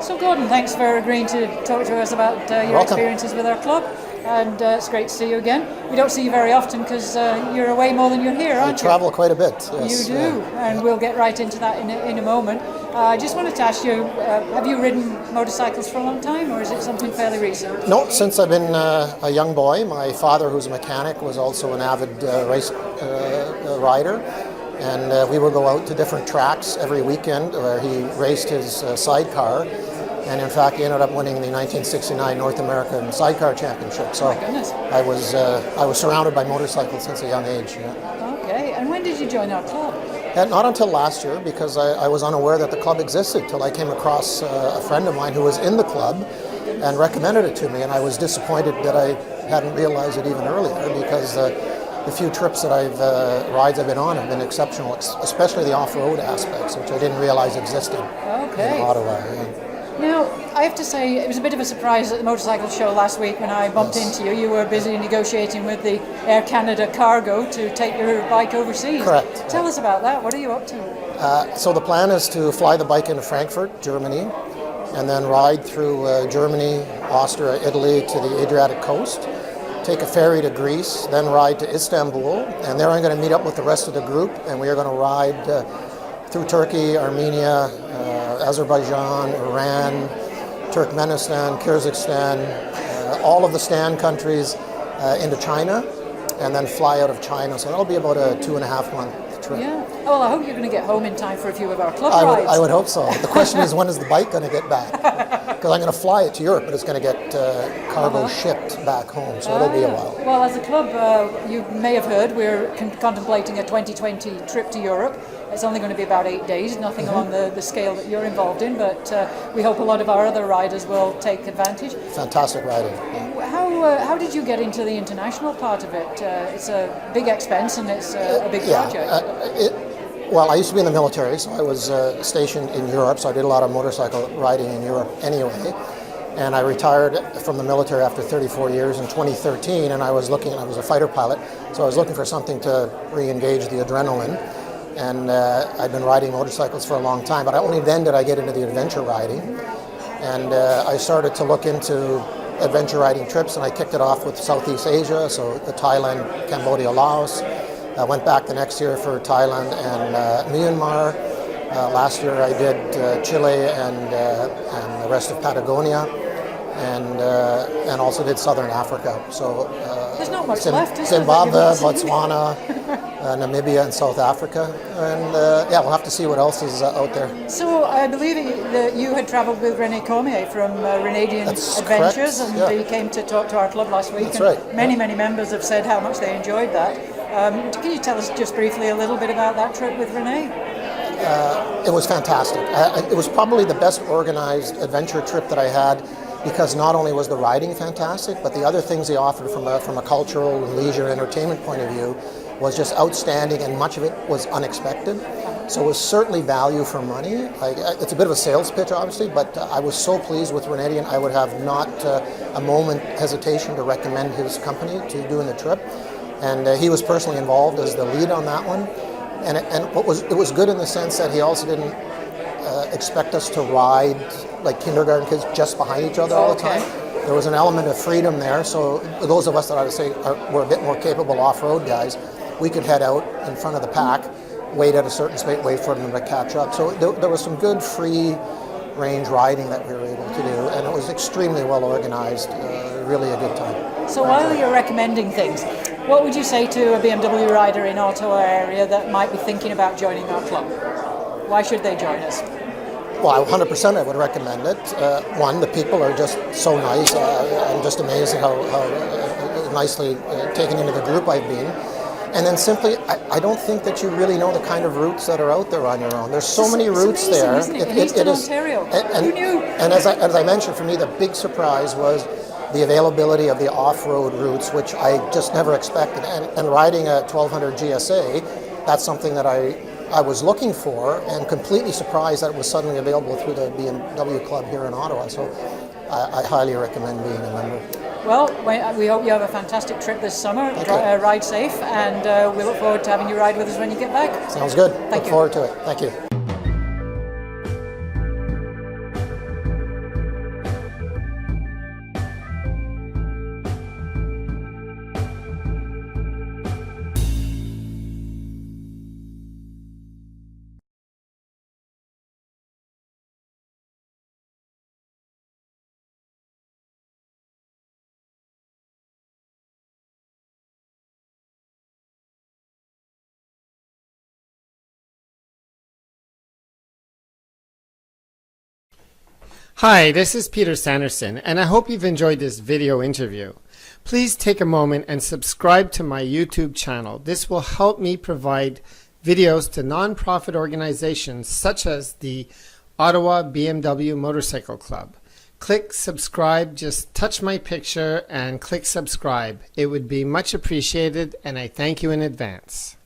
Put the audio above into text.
So Gordon, thanks for agreeing to talk to us about your experiences with our club, and it's great to see you again. We don't see you very often because you're away more than you're here, aren't you? I travel quite a bit, yes. You do, and we'll get right into that in a moment. I just wanted to ask you, have you ridden motorcycles for a long time, or is it something fairly recent? No, since I've been a young boy. My father, who's a mechanic, was also an avid race rider. And we would go out to different tracks every weekend where he raced his sidecar. And in fact, he ended up winning the 1969 North American Sidecar Championship. So I was surrounded by motorcycles since a young age. Yeah. Okay, and when did you join our club? And not until last year, because I was unaware that the club existed till I came across a friend of mine who was in the club and recommended it to me. And I was disappointed that I hadn't realized it even earlier, because the few trips that rides I've been on have been exceptional, especially the off-road aspects, which I didn't realize existed in Ottawa. Yeah. Now, I have to say, it was a bit of a surprise at the motorcycle show last week when I bumped into you. You were busy negotiating with the Air Canada cargo to take your bike overseas. Correct. Tell us about that. What are you up to? So the plan is to fly the bike into Frankfurt, Germany, and then ride through Germany, Austria, Italy to the Adriatic coast, take a ferry to Greece, then ride to Istanbul, and there I'm going to meet up with the rest of the group, and we are going to ride through Turkey, Armenia, Azerbaijan, Iran, Turkmenistan, Kyrgyzstan, all of the stand countries into China, and then fly out of China. So that'll be about a 2.5 month trip. Yeah. Oh, well, I hope you're going to get home in time for a few of our club rides. I would hope so. The question is, when is the bike going to get back? Because I'm going to fly it to Europe, but it's going to get cargo shipped back home, so it'll be a while. Well, as a club, you may have heard, we're contemplating a 2020 trip to Europe. It's only going to be about 8 days, nothing along the scale that you're involved in, but we hope a lot of our other riders will take advantage. Fantastic riding. Yeah. How did you get into the international part of it? It's a big expense and it's a big project. Well, I used to be in the military, so I was stationed in Europe, so I did a lot of motorcycle riding in Europe anyway. And I retired from the military after 34 years in 2013, and I was a fighter pilot, so I was looking for something to re-engage the adrenaline. And I'd been riding motorcycles for a long time, but only then did I get into the adventure riding. And I started to look into adventure riding trips, and I kicked it off with Southeast Asia, so Thailand, Cambodia, Laos. I went back the next year for Thailand and Myanmar. Last year I did Chile and the rest of Patagonia, and also did Southern Africa. So there's not much left, is there? Zimbabwe, Botswana, Namibia, and South Africa, and we'll have to see what else is out there. So I believe that you had travelled with René Cormier from Renadian Adventures, correct. And he came to talk to our club last week. That's right. Many members have said how much they enjoyed that. Can you tell us just briefly a little bit about that trip with René? It was fantastic. It was probably the best organized adventure trip that I had, because not only was the riding fantastic, but the other things he offered from a cultural and leisure entertainment point of view was just outstanding, and much of it was unexpected. So it was certainly value for money. It's a bit of a sales pitch, obviously, but I was so pleased with Renadian. I would have not a moment hesitation to recommend his company to doing the trip. And he was personally involved as the lead on that one. And it was good in the sense that he also didn't expect us to ride like kindergarten kids just behind each other all the time. There was an element of freedom there. So those of us that I would say were a bit more capable off-road guys, we could head out in front of the pack, wait at a certain space, wait for them to catch up. So there was some good free range riding that we were able to do, and it was extremely well organized, really a good time. So while you're recommending things, what would you say to a BMW rider in Ottawa area that might be thinking about joining our club? Why should they join us? Well, 100% I would recommend it. One, the people are just so nice. I'm just amazed at how nicely taken into the group I've been. And then simply, I don't think that you really know the kind of routes that are out there on your own. There's so many routes there. Isn't it? It is Ontario. Who knew? And as I mentioned, for me, the big surprise was the availability of the off-road routes, which I just never expected. And riding a 1200 GSA, that's something that I was looking for, and completely surprised that it was suddenly available through the BMW club here in Ottawa. So I highly recommend being a member. Well, we hope you have a fantastic trip this summer. Ride safe, and we look forward to having you ride with us when you get back. Sounds good. Look forward to it. Thank you. Hi, this is Peter Sanderson, and I hope you've enjoyed this video interview. Please take a moment and subscribe to my YouTube channel. This will help me provide videos to nonprofit organizations such as the Ottawa BMW Motorcycle Club. Click subscribe, just touch my picture and click subscribe. It would be much appreciated, and I thank you in advance.